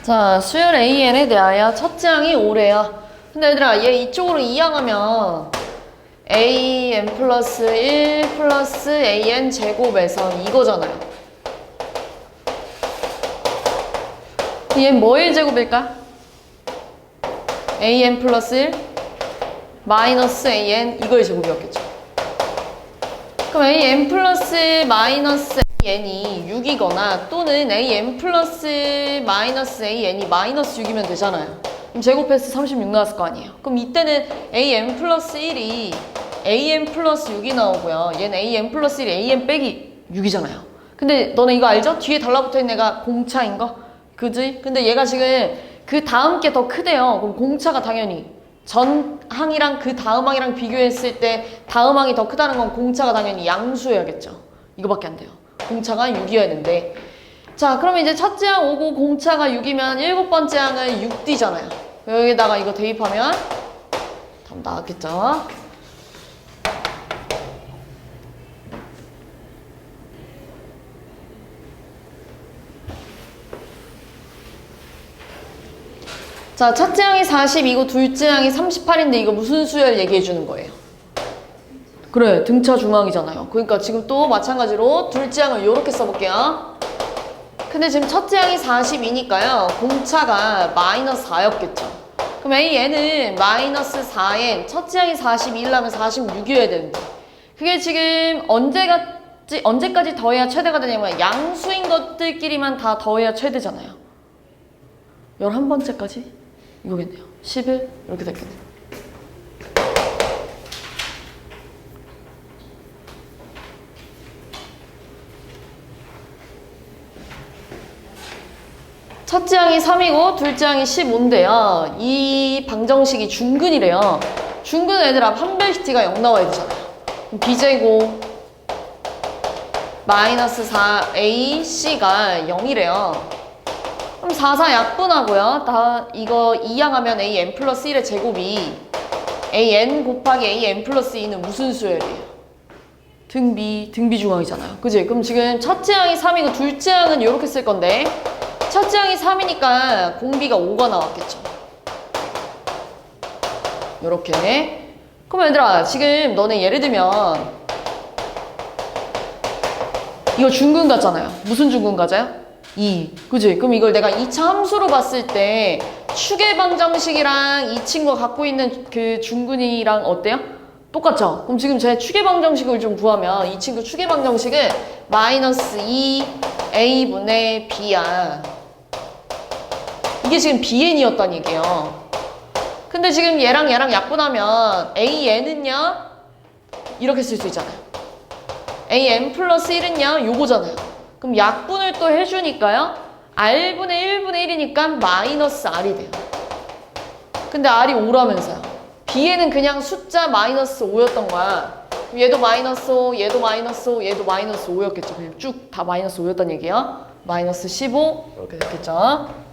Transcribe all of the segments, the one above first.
자, 수열 AN에 대하여 첫째 항이 5래요. 근데 얘들아, 얘 이쪽으로 이항하면 AN 플러스 1 플러스 AN 제곱에서 이거잖아요. 얘는 뭐의 제곱일까? AN 플러스 1 마이너스 AN 이거의 제곱이었겠죠. 그럼 AN 플러스 마이너스 AN이 6이거나 또는 AN 플러스 마이너스 AN이 마이너스 6이면 되잖아요. 그럼 제곱해서 36 나왔을 거 아니에요. 그럼 이때는 AN 플러스 1이 AN 플러스 6이 나오고요. 얘는 AN 플러스 1이 AN 빼기 6이잖아요. 근데 너네 이거 알죠? 뒤에 달라붙어있는 애가 공차인 거? 그지? 근데 얘가 지금 그 다음 게 더 크대요. 그럼 공차가 당연히 전 항이랑 그 다음 항이랑 비교했을 때 다음 항이 더 크다는 건 공차가 당연히 양수여야겠죠. 이거밖에 안 돼요. 공차가 6이어야 되는데. 자, 그러면 이제 첫째 항 5고 공차가 6이면 일곱 번째 항은 6D잖아요. 여기다가 이거 대입하면 답 나왔겠죠. 자, 첫째 항이 40이고 둘째 항이 38인데 이거 무슨 수열 얘기해 주는 거예요? 그래, 등차 중항이잖아요. 그러니까 지금 또 마찬가지로 둘째 항을 이렇게 써볼게요. 근데 지금 첫째 항이 40이니까요. 공차가 마이너스 4였겠죠. 그럼 AN은 마이너스 4N, 첫째 항이 41라면 46이어야 되는데 그게 지금 언제까지 더해야 최대가 되냐면 양수인 것들끼리만 다 더해야 최대잖아요. 11번째까지? 이거겠네요. 11 이렇게 됐겠네요. 첫째 항이 3이고 둘째 항이 15인데요. 이 방정식이 중근이래요. 중근은 얘들아 판별시티가 0 나와야 되잖아요. B제곱 마이너스 4AC가 0이래요. 그럼 4, 4 약분하고요. 다 이거 이항하면 AN 플러스 1의 제곱이 AN 곱하기 AN 플러스 2는 무슨 수열이에요? 등비 중항이잖아요. 그지? 그럼 지금 첫째 항이 3이고 둘째 항은 이렇게 쓸 건데 첫째 항이 3이니까 공비가 5가 나왔겠죠. 요렇게. 그럼 얘들아 지금 너네 예를 들면 이거 중근 같잖아요. 무슨 중근 가자요? 2. 그지? 그럼 이걸 내가 2차 함수로 봤을 때 축의 방정식이랑 이 친구가 갖고 있는 그 중근이랑 어때요? 똑같죠? 그럼 지금 제 축의 방정식을 좀 구하면 이 친구 축의 방정식은 마이너스 2A분의 B야. 이게 지금 BN이었단 얘기예요. 근데 지금 얘랑 약분하면 AN은요 이렇게 쓸 수 있잖아요. AN 플러스 1은요 요거잖아요. 그럼 약분을 또 해주니까요 R분의 1분의 1이니까 마이너스 R이 돼요. 근데 R이 5라면서요. B에는 그냥 숫자 마이너스 5였던 거야. 얘도 마이너스 5, 얘도 마이너스 5, 얘도 마이너스 5였겠죠. 그냥 쭉 다 마이너스 5였단 얘기예요. 마이너스 15 이렇게 됐겠죠.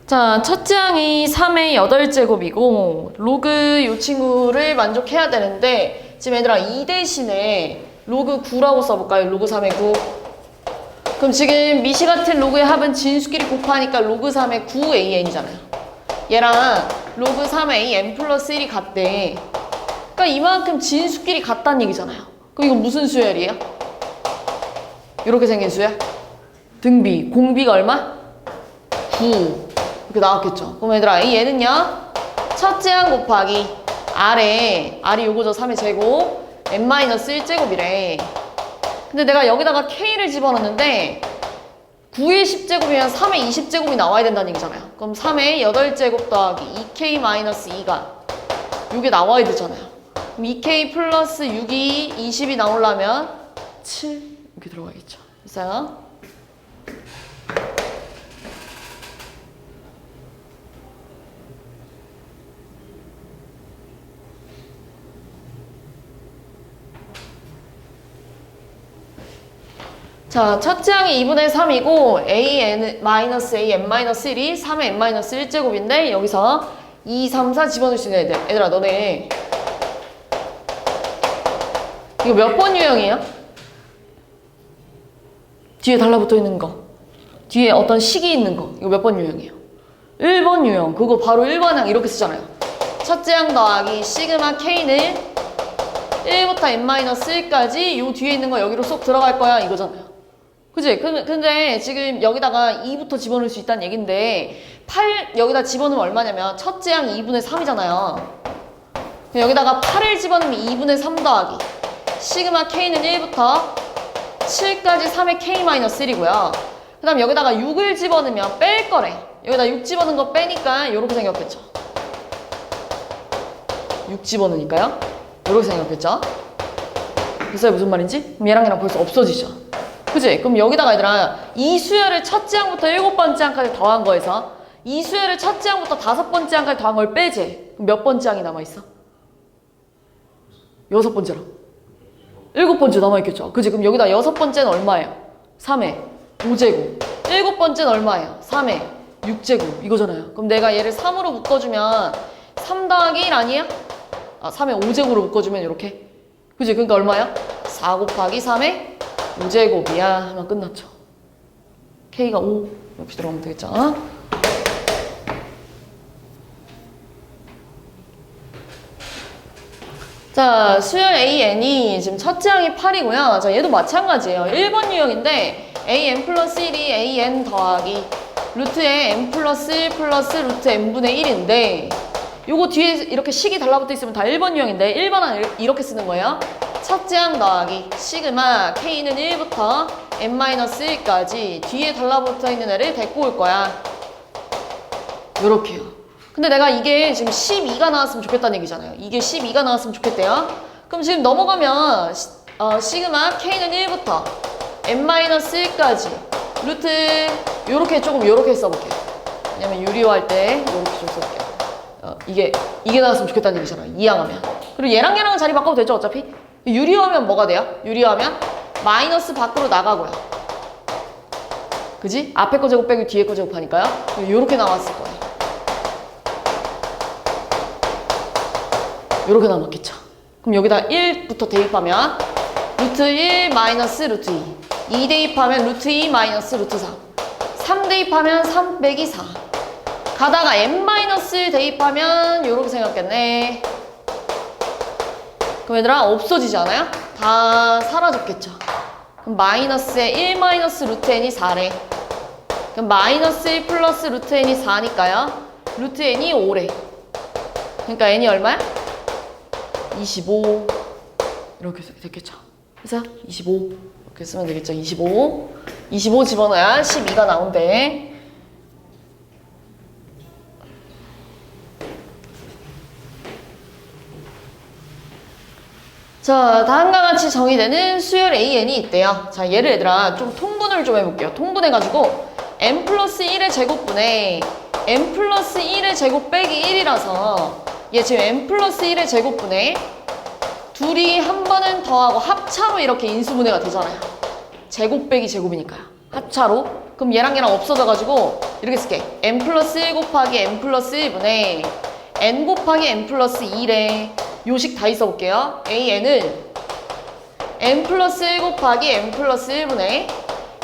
자, 첫째 항이 3의 8제곱이고 로그 이 친구를 만족해야 되는데 지금 얘들아 이 대신에 로그 9라고 써볼까요? 로그 3의 9. 그럼 지금 미시 같은 로그의 합은 진수끼리 곱하니까 로그 3의 9AN이잖아요. 얘랑 로그 3의 AN 플러스 1이 같대. 그러니까 이만큼 진수끼리 같다는 얘기잖아요. 그럼 이건 무슨 수열이에요? 이렇게 생긴 수열? 등비. 공비가 얼마? 9. 이렇게 나왔겠죠. 그럼 얘들아 얘는요 첫째 항 곱하기 R이 요거죠. 3의 제곱 n-1제곱이래. 근데 내가 여기다가 k를 집어넣는데 9의 10제곱이면 3의 20제곱이 나와야 된다는 얘기잖아요. 그럼 3의 8제곱 더하기 2k-2가 이게 나와야 되잖아요. 그럼 2k 플러스 6이 20이 나오려면 7 이렇게 들어가겠죠. 됐어요? 자, 첫째 항이 2분의 3이고 AN-AN-1이 3의 N-1제곱인데 여기서 2, 3, 4 집어넣을 수 있는 애들. 얘들아 너네 이거 몇 번 유형이야? 뒤에 달라붙어 있는 거 뒤에 어떤 식이 있는 거. 이거 몇 번 유형이에요? 1번 유형. 그거 바로 1번 항 이렇게 쓰잖아요. 첫째 항 더하기 시그마 K는 1부터 n-1까지 요 뒤에 있는 거 여기로 쏙 들어갈 거야 이거잖아요. 그치? 근데 지금 여기다가 2부터 집어넣을 수 있다는 얘긴데 8 여기다 집어넣으면 얼마냐면 첫째 항 2분의 3이잖아요. 여기다가 8을 집어넣으면 2분의 3 더하기 시그마 K는 1부터 7까지 3의 K-1이고요. 그 다음 여기다가 6을 집어넣으면 뺄 거래. 여기다 6 집어넣은 거 빼니까 이렇게 생겼겠죠. 6 집어넣으니까요. 이렇게 생겼겠죠. 글쎄 무슨 말인지? 그럼 얘랑 벌써 없어지죠. 그치? 그럼 여기다가 얘들아 이 수열을 첫째 항부터 7번째 항까지 더한 거에서 이 수열을 첫째 항부터 5번째 항까지 더한 걸 빼지. 그럼 몇 번째 항이 남아있어? 6번째랑 7번째 남아있겠죠. 그치? 그럼 여기다 6번째는 얼마예요? 3회 5제곱 7번째는 얼마예요? 3회 6제곱 이거잖아요. 그럼 내가 얘를 3으로 묶어주면 3 더하기 1 아니야? 3회 5제곱으로 묶어주면 이렇게 그치? 그러니까 얼마야? 4 곱하기 3회 5제곱이야 하면 끝났죠. K가 5 이렇게 들어가면 되겠죠. 자, 수열 AN이 지금 첫째 항이 8이고요. 자, 얘도 마찬가지예요. 1번 유형인데 AN 플러스 1이 AN 더하기 루트에 N 플러스 1 플러스 루트 N분의 1인데 요거 뒤에 이렇게 식이 달라붙어 있으면 다 1번 유형인데 1번은 이렇게 쓰는 거예요. 첫째 항 더하기 시그마 K는 1부터 n-1까지 뒤에 달라붙어 있는 애를 데리고 올 거야. 요렇게요. 근데 내가 이게 지금 12가 나왔으면 좋겠다는 얘기잖아요. 이게 12가 나왔으면 좋겠대요. 그럼 지금 넘어가면 시그마 K는 1부터 n-1까지 루트 요렇게 조금 요렇게 써볼게요. 왜냐면 유리화할 때 요렇게 좀 써볼게요. 이게 나왔으면 좋겠다는 얘기잖아요. 이항하면. 그리고 얘랑은 자리 바꿔도 되죠 어차피. 유리화하면 뭐가 돼요? 유리화하면 마이너스 밖으로 나가고요. 그지? 앞에 거 제곱 빼고 뒤에 거 제곱하니까요. 요렇게 나왔을 거예요. 요렇게 남았겠죠. 그럼 여기다 1부터 대입하면 루트 1 마이너스 루트 2 대입하면 루트 2 마이너스 루트 3 대입하면 3 빼기 4 가다가 n-1 대입하면 요렇게 생겼겠네. 그럼 얘들아 없어지지 않아요? 다 사라졌겠죠. 그럼 마이너스에 1 마이너스 루트 n이 4래. 그럼 마이너스 1 플러스 루트 n이 4니까요. 루트 n이 5래. 그러니까 n이 얼마야? 25 이렇게 됐겠죠. 그래서 25 이렇게 쓰면 되겠죠. 25 집어넣어야 12가 나온대. 자, 다음과 같이 정의되는 수열 AN이 있대요. 자, 얘를 얘들아 좀 통분을 좀 해볼게요. 통분해가지고 n 플러스 1의 제곱분에 n 플러스 1의 제곱 빼기 1이라서 얘 지금 n 플러스 1의 제곱분에 둘이 한 번은 더하고 합차로 이렇게 인수분해가 되잖아요. 제곱 빼기 제곱이니까요. 합차로. 그럼 얘랑 없어져가지고 이렇게 쓸게. n 플러스 1 곱하기 n 플러스 1분의 n 곱하기 n 플러스 2래. 요식 다 있어볼게요. AN을 n 플러스 1 곱하기 n 플러스 1분의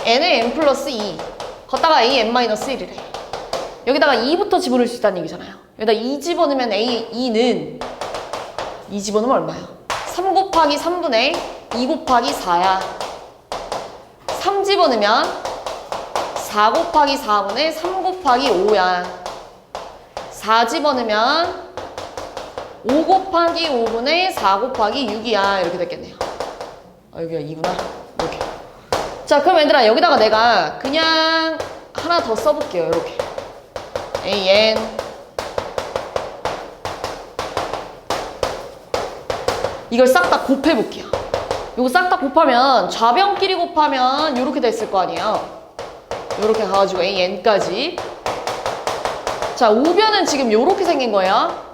n의 n 플러스 2 걷다가 a n-1이래. 여기다가 2부터 집어넣을 수 있다는 얘기잖아요. 여기다 2 집어넣으면 a2는 2 집어넣으면 얼마야? 3 곱하기 3분의 2 곱하기 4야. 3 집어넣으면 4 곱하기 4분의 3 곱하기 5야. 4 집어넣으면 5 곱하기 5분의 4 곱하기 6이야. 이렇게 됐겠네요. 여기가 2구나. 이렇게. 자, 그럼 얘들아 여기다가 내가 그냥 하나 더 써볼게요. 이렇게. AN 이걸 싹 다 곱해볼게요. 이거 싹 다 곱하면 좌변끼리 곱하면 이렇게 됐을 거 아니에요. 이렇게 가가지고 AN까지. 자, 우변은 지금 이렇게 생긴 거예요.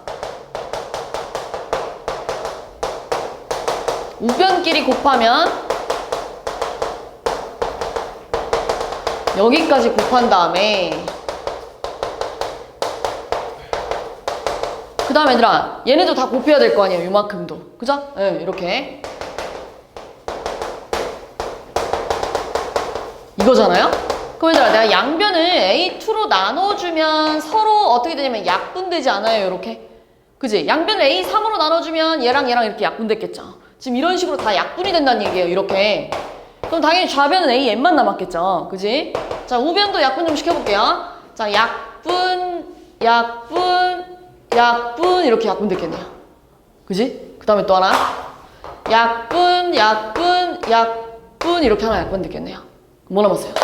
우변끼리 곱하면 여기까지 곱한 다음에 그 다음 얘들아 얘네도 다 곱해야 될 거 아니에요. 요만큼도. 그죠? 네, 이렇게 이거잖아요? 그럼 얘들아 내가 양변을 A2로 나눠주면 서로 어떻게 되냐면 약분되지 않아요, 이렇게. 그지? 양변을 A3으로 나눠주면 얘랑 얘랑 이렇게 약분됐겠죠. 지금 이런 식으로 다 약분이 된다는 얘기예요, 이렇게. 그럼 당연히 좌변은 AN만 남았겠죠. 그지? 자, 우변도 약분 좀 시켜볼게요. 자, 약분, 약분, 약분 이렇게 약분됐겠네요. 그지? 그 다음에 또 하나 약분, 약분, 약분 이렇게 하나 약분됐겠네요. 뭐 남았어요?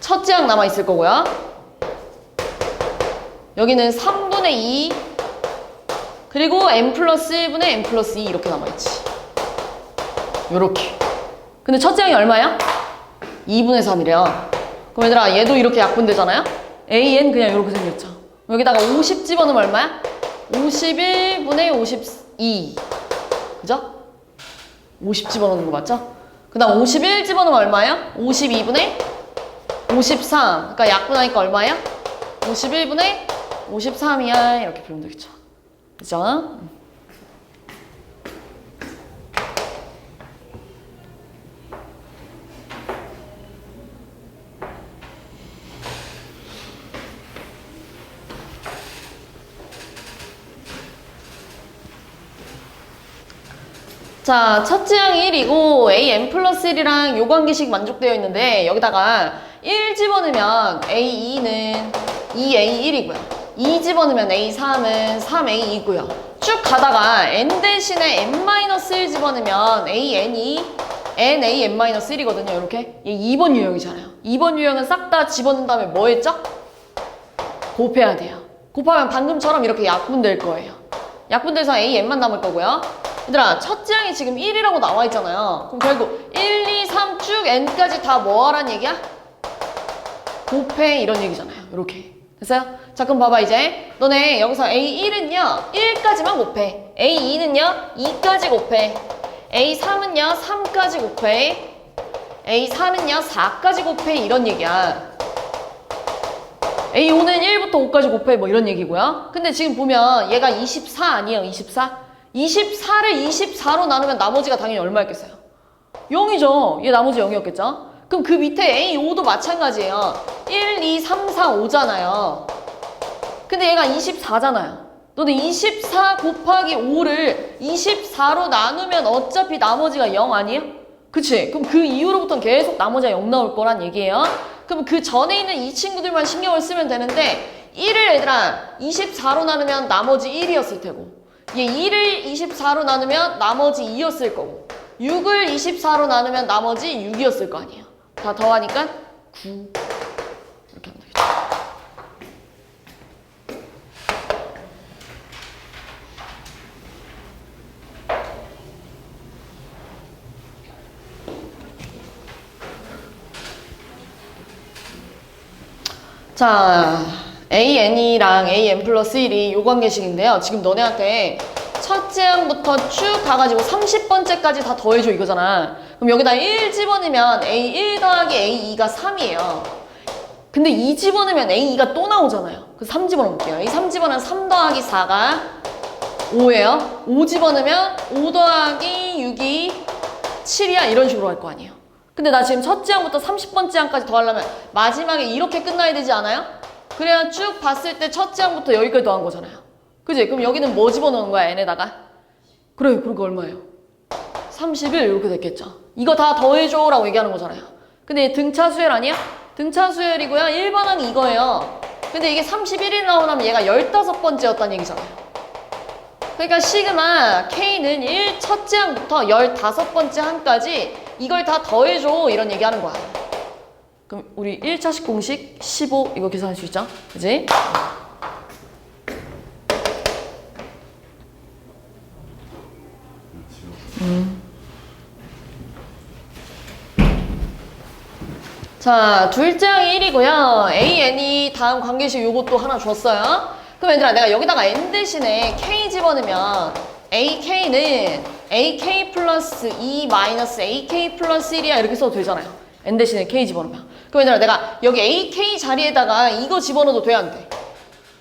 첫째 항 남아있을 거고요. 여기는 3분의 2 그리고 n 플러스 1분의 n 플러스 2 이렇게 남아있지. 요렇게. 근데 첫째 항이 얼마야? 2분의 3이래요. 그럼 얘들아 얘도 이렇게 약분되잖아요? an 그냥 이렇게 생겼죠. 여기다가 50 집어넣으면 얼마야? 51분의 52 그죠? 50 집어넣는 거 맞죠? 그 다음 51 집어넣으면 얼마야? 52분의 53 그러니까 약분하니까 얼마야? 51분의 53이야 이렇게 풀면 되겠죠. 그죠? 자, 첫째 항이 1이고 an 플러스 1이랑 요 관계식 만족되어 있는데 여기다가 1 집어넣으면 a2는 2a1이고요. 2 집어넣으면 a3은 3a2고요. 쭉 가다가 n 대신에 n-1 집어넣으면 an이 nan-1이거든요. 이렇게. 얘 2번 유형이잖아요. 2번 유형은 싹 다 집어넣은 다음에 뭐 했죠? 곱해야 돼요. 곱하면 방금처럼 이렇게 약분될 거예요. 약분돼서 an만 남을 거고요. 얘들아 첫째 항이 지금 1이라고 나와 있잖아요. 그럼 결국 1, 2, 3 쭉 n까지 다 뭐 하란 얘기야? 곱해 이런 얘기잖아요. 이렇게. 됐어요? 자 그럼 봐봐 이제 너네 여기서 A1은요 1까지만 곱해. A2는요 2까지 곱해. A3은요 3까지 곱해. A4는요 4까지 곱해 이런 얘기야. A5는 1부터 5까지 곱해 뭐 이런 얘기고요. 근데 지금 보면 얘가 24 아니에요? 24? 24를 24로 나누면 나머지가 당연히 얼마였겠어요? 0이죠. 얘 나머지 0이었겠죠? 그럼 그 밑에 A5도 마찬가지예요. 1, 2, 3, 4, 5잖아요. 근데 얘가 24잖아요. 너는 24 곱하기 5를 24로 나누면 어차피 나머지가 0 아니에요? 그치? 그럼 그 이후로부터는 계속 나머지가 0 나올 거란 얘기예요. 그럼 그 전에 있는 이 친구들만 신경을 쓰면 되는데 1을 얘들아 24로 나누면 나머지 1이었을 테고 얘 2를 24로 나누면 나머지 2였을 거고 6을 24로 나누면 나머지 6이었을 거 아니에요. 다 더하니까 9 이렇게 하면 되겠죠. 자 AN이랑 AN 플러스 1이 요 관계식인데요. 지금 너네한테 첫째 항부터 쭉 가가지고 30번째까지 다 더해줘 이거잖아. 그럼 여기다 1 집어넣으면 A1 더하기 A2가 3이에요. 근데 2 집어넣으면 A2가 또 나오잖아요. 그래서 3 집어넣을게요. 이 3 집어넣으면 3 더하기 4가 5예요. 5 집어넣으면 5 더하기 6이 7이야. 이런 식으로 할 거 아니에요. 근데 나 지금 첫째 항부터 30번째 항까지 더하려면 마지막에 이렇게 끝나야 되지 않아요? 그래야 쭉 봤을 때 첫째 항부터 여기까지 더한 거잖아요. 그지? 그럼 여기는 뭐 집어넣은 거야, n에다가? 그래, 그러니까 얼마예요? 31 이렇게 됐겠죠. 이거 다 더해줘 라고 얘기하는 거잖아요. 근데 등차 수열 아니야? 등차 수열이고요. 1번 항이 이거예요. 근데 이게 31이 나오려면 얘가 15번째였다는 얘기잖아요. 그러니까 시그마 K는 1 첫째 항부터 15번째 항까지 이걸 다 더해줘 이런 얘기하는 거야. 그럼 우리 1차식 공식 15 이거 계산할 수 있죠? 그지? 자, 둘째 항이 1이고요. AN이 다음 관계식 요것도 하나 줬어요. 그럼 얘들아 내가 여기다가 N 대신에 K 집어넣으면 AK는 AK 플러스 2 마이너스 AK 플러스 1이야 이렇게 써도 되잖아요. N 대신에 K 집어넣으면. 그럼 얘들아 내가 여기 AK 자리에다가 이거 집어넣어도 돼 안 돼?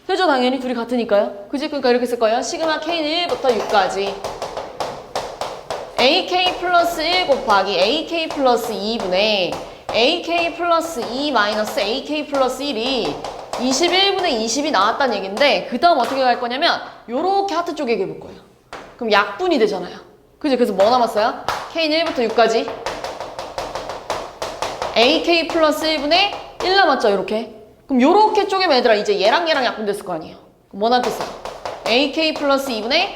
되죠 당연히 둘이 같으니까요. 그지? 그러니까 이렇게 쓸 거예요. 시그마 K는 1부터 6까지 AK 플러스 1 곱하기 AK 플러스 2분의 AK 플러스 2 마이너스 AK 플러스 1이 21분의 20이 나왔다는 얘기인데 그 다음 어떻게 갈 거냐면 요렇게 하트 쪽에 얘기해 볼 거예요. 그럼 약분이 되잖아요. 그죠? 그래서 뭐 남았어요? K는 1부터 6까지 AK 플러스 1분의 1 남았죠, 요렇게. 그럼 요렇게 쪼개면 얘들아 이제 얘랑 약분 됐을 거 아니에요. 그럼 뭐 남겠어요? AK 플러스 2분의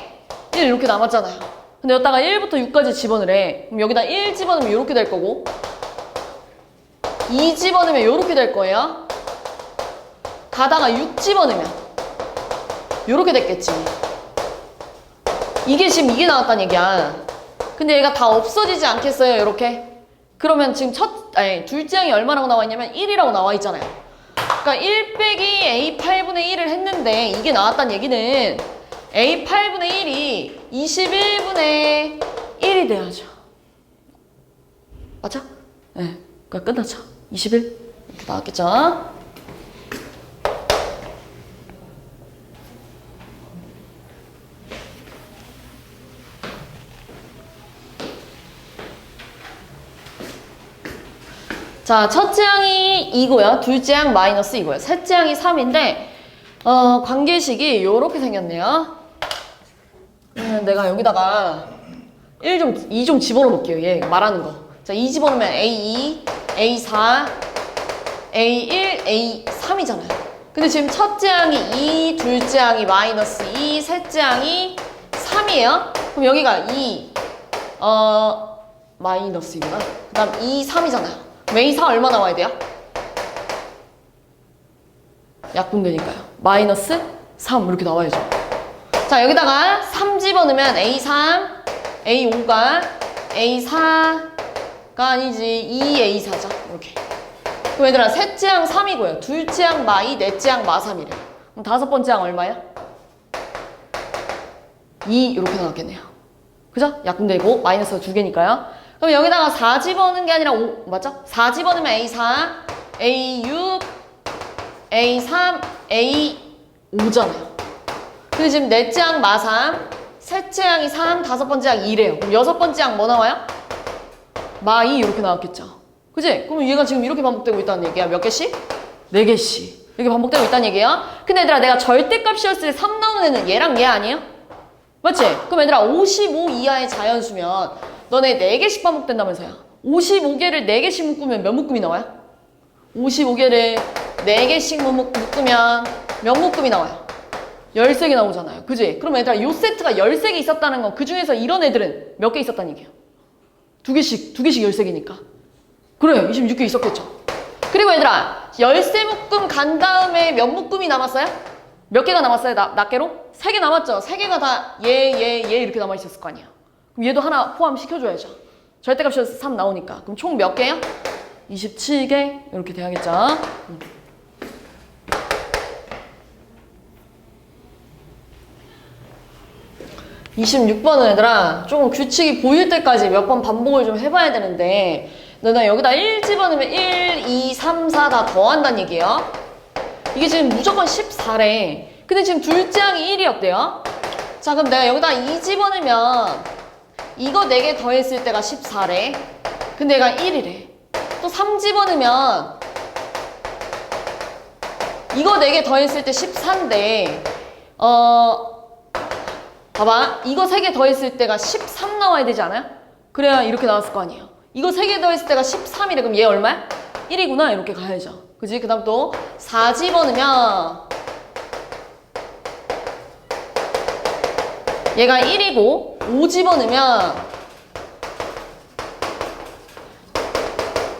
1 이렇게 남았잖아요. 근데 여기다가 1부터 6까지 집어넣으래. 그럼 여기다 1 집어넣으면 요렇게 될 거고 2 집어넣으면 요렇게 될 거예요. 가다가 6 집어넣으면 요렇게 됐겠지. 이게 지금 이게 나왔다는 얘기야. 근데 얘가 다 없어지지 않겠어요, 요렇게? 그러면 지금 둘째 항이 얼마라고 나와 있냐면 1이라고 나와 있잖아요. 그러니까 1 빼기 A8분의 1을 했는데 이게 나왔다는 얘기는 A8분의 1이 21분의 1이 돼야죠. 맞죠? 네. 그러니까 끝났죠. 21 이렇게 나왔겠죠? 자, 첫째 항이 2고요. 둘째 항 마이너스 2고요. 셋째 항이 3인데 관계식이 요렇게 생겼네요. 내가 여기다가 2 좀 집어넣어 볼게요. 얘 말하는 거. 자, 2 집어넣으면 A2, A4, A1, A3이잖아요. 근데 지금 첫째 항이 2, 둘째 항이 마이너스 2, 셋째 항이 3이에요. 그럼 여기가 2, 마이너스이구나. 그 다음 2, 3이잖아요. A4 얼마 나와야 돼요? 약분되니까요. 마이너스 3 이렇게 나와야죠. 자, 여기다가 3 집어넣으면 A3, A5가 A4가 아니지 2A4죠. 이렇게. 그럼 얘들아 셋째 항 3이고요. 둘째 항 마이, 넷째 항 마3이래요. 그럼 다섯 번째 항 얼마야? 2 이렇게 나왔겠네요. 그죠? 약분되고 마이너스가 2개니까요. 그럼 여기다가 4 집어넣는 게 아니라 5, 맞죠? 4 집어넣으면 A4, A6, A3, A5잖아요. 근데 지금 넷째 항 마3, 셋째 항이 3, 다섯 번째 항 2래요. 그럼 여섯 번째 항 뭐 나와요? 마2 이렇게 나왔겠죠. 그지? 그럼 얘가 지금 이렇게 반복되고 있다는 얘기야. 몇 개씩? 4개씩. 이렇게 반복되고 있다는 얘기야. 근데 얘들아 내가 절대값이었을 때 3 나오는 애는 얘랑 얘 아니에요? 맞지? 그럼 얘들아 55 이하의 자연수면 너네 4개씩 반복된다면서요. 55개를 4개씩 묶으면 몇 묶음이 나와요? 55개를 4개씩 묶으면 몇 묶음이 나와요? 13개 나오잖아요. 그지? 그럼 얘들아 요 세트가 13개 있었다는 건 그 중에서 이런 애들은 몇 개 있었다는 얘기예요? 2개씩 13개니까. 그래, 26개 있었겠죠. 그리고 얘들아 13묶음 간 다음에 몇 묶음이 남았어요? 몇 개가 남았어요? 낱개로? 3개 남았죠? 3개가 다 얘 이렇게 남아있었을 거 아니야. 그럼 얘도 하나 포함시켜줘야죠. 절대값이 3 나오니까. 그럼 총 몇 개야? 27개 이렇게 돼야겠죠. 26번은 얘들아 조금 규칙이 보일 때까지 몇 번 반복을 좀 해봐야 되는데 너네 여기다 1 집어넣으면 1, 2, 3, 4 다 더한다는 얘기예요. 이게 지금 무조건 14래. 근데 지금 둘째 항이 1이었대요. 자, 그럼 내가 여기다 2 집어넣으면 이거 4개 더했을 때가 14래. 근데 얘가 1이래. 또 3 집어넣으면 이거 4개 더했을 때 14인데 봐봐. 이거 3개 더했을 때가 13 나와야 되지 않아요? 그래야 이렇게 나왔을 거 아니에요. 이거 3개 더했을 때가 13이래. 그럼 얘 얼마야? 1이구나. 이렇게 가야죠. 그지? 그 다음 또 4 집어넣으면 얘가 1이고 5 집어넣으면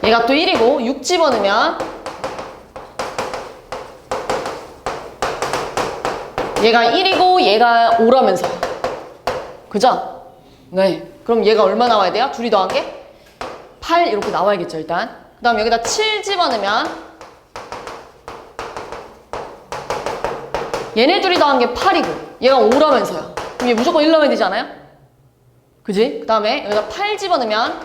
얘가 또 1이고 6 집어넣으면 얘가 1이고 얘가 5라면서요. 그죠? 네. 그럼 얘가 얼마 나와야 돼요? 둘이 더한 게? 8 이렇게 나와야겠죠 일단. 그 다음 여기다 7 집어넣으면 얘네 둘이 더한 게 8이고 얘가 5라면서요. 그럼 얘 무조건 1 나와야 되지 않아요? 그지? 그 다음에 여기다 8 집어넣으면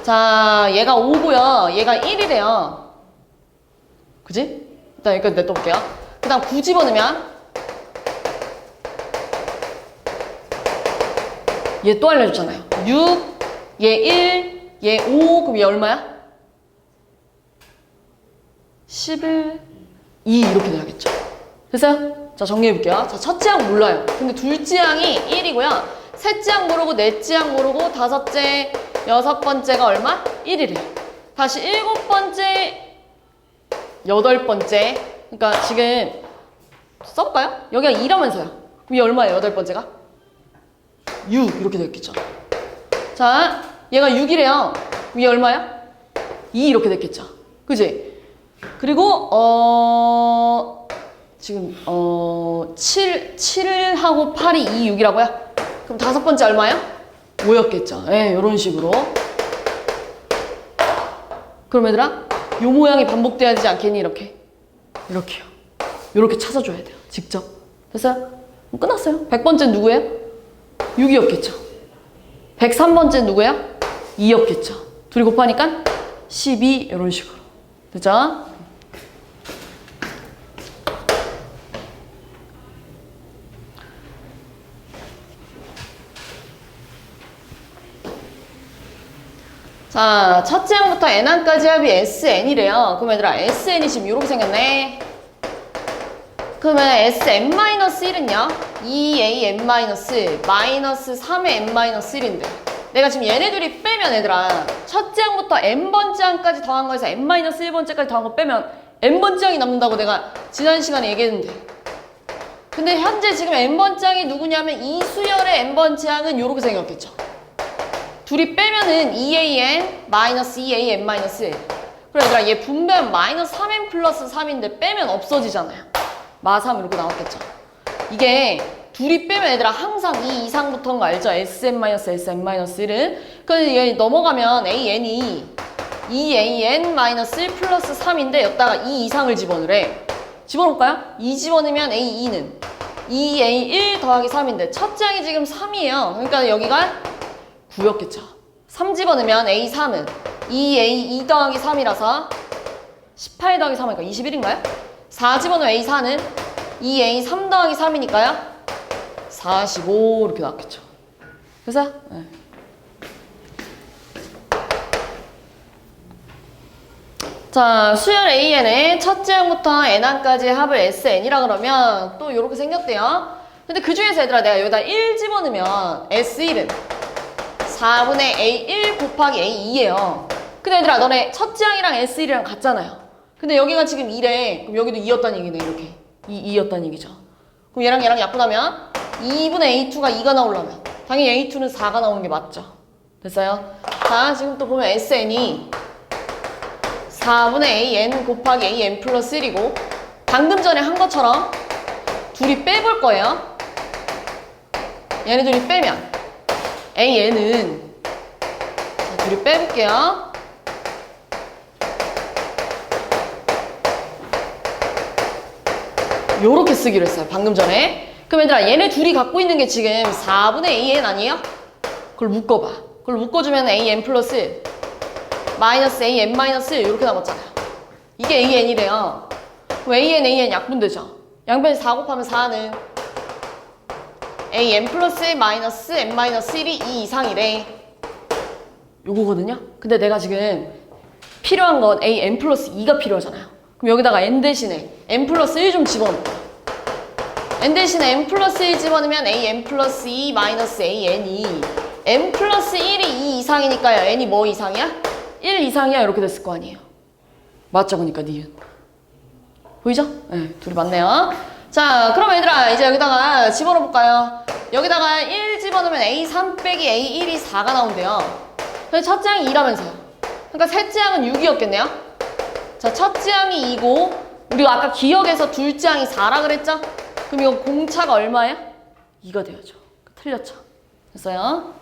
자 얘가 5고요. 얘가 1이래요. 그지? 일단 여기까지 냅둬볼게요. 그 다음 9 집어넣으면 얘 또 알려줬잖아요. 6, 얘 1, 얘 5, 그럼 얘 얼마야? 11, 2 이렇게 돼야겠죠. 됐어요? 자, 정리해볼게요. 자, 첫째 항 몰라요. 근데 둘째 항이 1이고요. 셋째 항 모르고, 넷째 항 모르고, 다섯째, 여섯 번째가 얼마? 1이래요. 다시 일곱 번째, 여덟 번째. 그러니까 지금 써볼까요? 여기가 2라면서요. 그럼 얘 얼마예요? 여덟 번째가? 6 이렇게 되겠죠. 자, 얘가 6이래요. 위에 얼마야? 2 이렇게 됐겠죠. 그지? 그리고 지금 7하고 8이 2, 6이라고요? 그럼 다섯 번째 얼마요? 5였겠죠. 예, 이런 식으로. 그럼 얘들아, 요 모양이 반복돼야 되지 않겠니? 이렇게요. 이렇게 찾아줘야 돼요. 직접. 됐어요? 그럼 끝났어요. 100번째는 누구예요? 6이었겠죠. 103번째는 누구예요? 2였겠죠. 둘이 곱하니까 12 이런 식으로. 됐죠? 자, 첫째 항부터 n항까지 합이 sn이래요. 그럼 얘들아, sn이 지금 이렇게 생겼네. 그러면 sn-1은요? 2an- 마이너스 3의 n-1인데 내가 지금 얘네 둘이 빼면 얘들아 첫째 항부터 n번째 항까지 더한 거에서 n-1번째까지 더한 거 빼면 n번째 항이 남는다고 내가 지난 시간에 얘기했는데 근데 현재 지금 n번째 항이 누구냐면 이 수열의 n번째 항은 요렇게 생겼겠죠. 둘이 빼면은 2an 마이너스 2an 마이너스 1. 그래 얘들아 얘 분배하면 마이너스 3n 플러스 3인데 빼면 없어지잖아요. 마3 이렇게 나왔겠죠. 이게 둘이 빼면 얘들아 항상 이 이상부터인 거 알죠? sn-sn-1은 그래서 얘 넘어가면 an이 2an-1 플러스 3인데 여기다가 이 이상을 집어넣으래. 집어넣을까요? 2 집어넣으면 a2는 2a1 더하기 3인데 첫째 항이 지금 3이에요. 그러니까 여기가 9였겠죠. 3 집어넣으면 a3은 2a2 더하기 3이라서 18 더하기 3이니까 21인가요? 4 집어넣으면 a4는 2a 3 더하기 3이니까요 45 이렇게 나왔겠죠. 그래서 네. 자, 수열 AN의 첫째 항부터 n항까지 합을 SN이라 그러면 또 이렇게 생겼대요. 근데 그 중에서 얘들아 내가 여기다 1 집어넣으면 S1은 4분의 A1 곱하기 A2예요. 근데 얘들아 너네 첫째 항이랑 S1이랑 같잖아요. 근데 여기가 지금 2래. 그럼 여기도 2였다는 얘기네, 이렇게. 2였다는 얘기죠. 그럼 얘랑 약분하면 2분의 A2가 2가 나오려면 당연히 A2는 4가 나오는 게 맞죠. 됐어요? 자, 지금 또 보면 SN이 4분의 AN 곱하기 AN 플러스 1이고 방금 전에 한 것처럼 둘이 빼볼 거예요. 얘네 둘이 빼면 AN은 자, 둘이 빼볼게요. 요렇게 쓰기로 했어요. 방금 전에. 그럼 얘들아 얘네 둘이 갖고 있는 게 지금 4분의 AN 아니에요? 그걸 묶어봐. 그걸 묶어주면 AN 플러스 마이너스 AN 마이너스 이렇게 남았잖아요. 이게 AN이래요. 그럼 AN 약분되죠. 양변에 4 곱하면 4는 AN 플러스 마이너스 N 마이너스 1이 2 이상이래. 요거거든요. 근데 내가 지금 필요한 건 AN 플러스 2가 필요하잖아요. 그럼 여기다가 n 대신에 n 플러스 1 좀 집어넣을게요. n 대신에 n 플러스 1 집어넣으면 an 플러스 2 마이너스 an이 n 플러스 1이 2 이상이니까요. n이 뭐 이상이야? 1 이상이야. 이렇게 됐을 거 아니에요. 맞죠? 그러니까 니은. 보이죠? 네, 둘이 맞네요. 자, 그럼 얘들아 이제 여기다가 집어넣어볼까요? 여기다가 1 집어넣으면 a3 빼기 a1이 4가 나온대요. 근데 첫째 항이 2라면서요. 그러니까 셋째 항은 6이었겠네요. 자, 첫째 항이 2고 우리가 아까 기억에서 둘째 항이 4라 그랬죠? 그럼 이거 공차가 얼마야? 2가 되어야죠. 틀렸죠? 됐어요?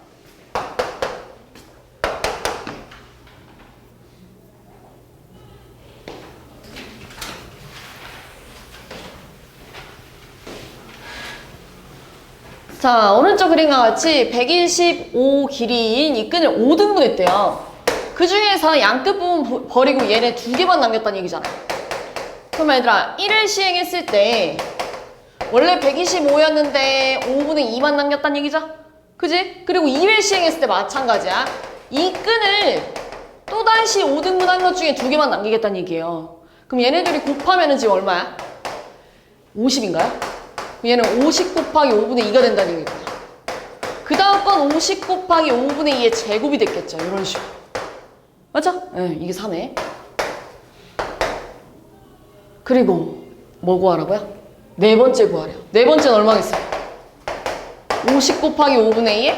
자, 오른쪽 그림과 같이 125 길이인 이 끈을 5등분 했대요. 그 중에서 양끝 부분 버리고 얘네 2개만 남겼다는 얘기잖아. 그럼 얘들아 1을 시행했을 때 원래 125였는데 5분의 2만 남겼다는 얘기죠? 그지? 그리고 2회 시행했을 때 마찬가지야. 이 끈을 또다시 5등분 한 것 중에 2개만 남기겠다는 얘기예요. 그럼 얘네들이 곱하면은 지금 얼마야? 50인가요? 얘는 50 곱하기 5분의 2가 된다는 얘기고요. 그 다음 건 50 곱하기 5분의 2의 제곱이 됐겠죠. 이런 식으로. 맞죠? 네, 이게 3회. 그리고 뭐 구하라고요? 네 번째 구하래요. 네 번째는 얼마겠어요? 50 곱하기 5분의 2에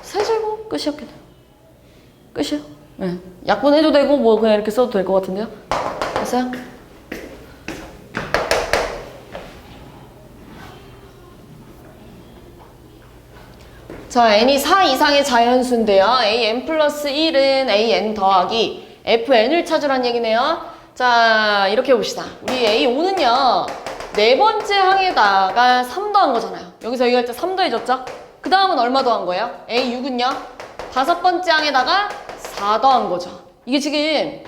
세제곱 끝이었겠네요. 끝이요? 네. 약분해도 되고 뭐 그냥 이렇게 써도 될 것 같은데요. 됐어요? 자, n이 4 이상의 자연수인데요. an 플러스 1은 an 더하기 fn을 찾으란 얘기네요. 자, 이렇게 봅시다. 우리 A5는요. 네 번째 항에다가 3 더한 거잖아요. 여기서 여기 할 때 3 더해졌죠? 그 다음은 얼마 더한 거예요? A6은요. 다섯 번째 항에다가 4 더한 거죠. 이게 지금